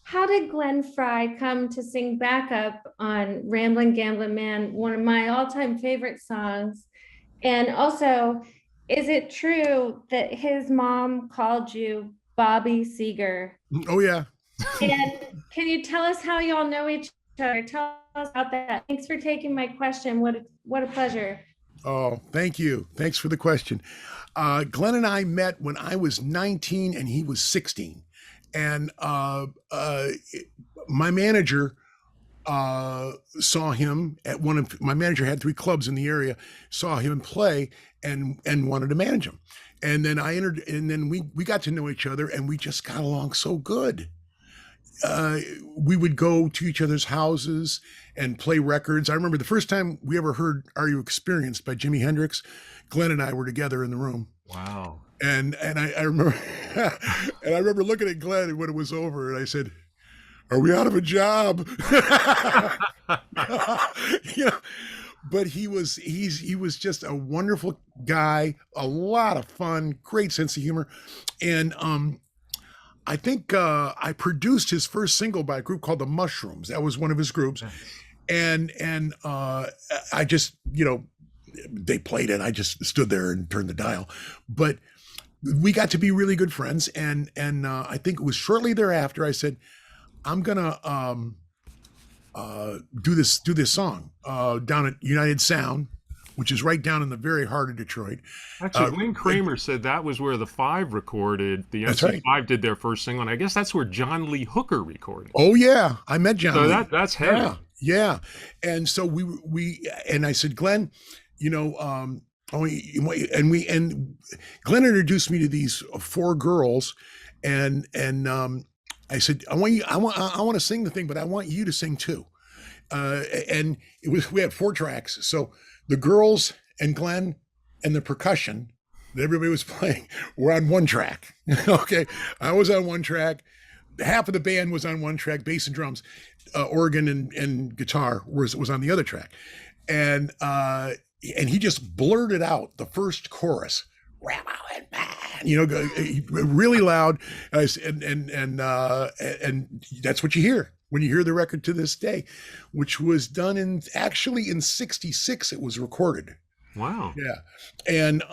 how did Glenn Frey come to sing backup on Ramblin Gamblin Man, one of my all-time favorite songs? And also, is it true that his mom called you Bobby Seger? Oh yeah. And can you tell us how y'all know each other? Tell us about that. Thanks for taking my question. What a pleasure. Oh, thank you. Thanks for the question. Glenn and I met when I was 19 and he was 16. And my manager saw him at one of my manager had three clubs in the area, saw him play and wanted to manage him. And then I entered, and then we got to know each other, and we just got along so good. We would go to each other's houses and play records. I remember the first time we ever heard "Are You Experienced" by Jimi Hendrix. Glenn and I were together in the room, Wow. and I remember and I remember looking at Glenn when it was over, and I said, "Are we out of a job?" you know, but he was just a wonderful guy, a lot of fun, great sense of humor, and I think I produced his first single by a group called the Mushrooms. That was one of his groups, and I just they played it. I just stood there and turned the dial, but we got to be really good friends, and I think it was shortly thereafter I said, I'm gonna do this song down at United Sound, which is right down in the very heart of Detroit. Actually, Wayne Kramer said that was where the Five recorded. The That's MC5 right. did their first single, and I guess that's where John Lee Hooker recorded. Oh yeah, I met John. So Lee. that's heavy. Yeah. And so we and I said, Glenn, and Glenn introduced me to these four girls, and I said, I want to sing the thing, but I want you to sing too. And we had four tracks. So the girls and Glenn and the percussion that everybody was playing were on one track. Okay. I was on one track. Half of the band was on one track, bass and drums, organ and guitar was on the other track. And he just blurted out the first chorus, Ramblin' Man, really loud, and that's what you hear when you hear the record to this day, which was done in '66. It was recorded. Wow. Yeah, and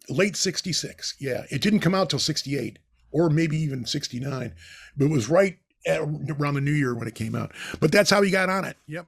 late '66. Yeah, it didn't come out till '68 or maybe even '69, but it was right around the New Year when it came out. But that's how he got on it. Yep.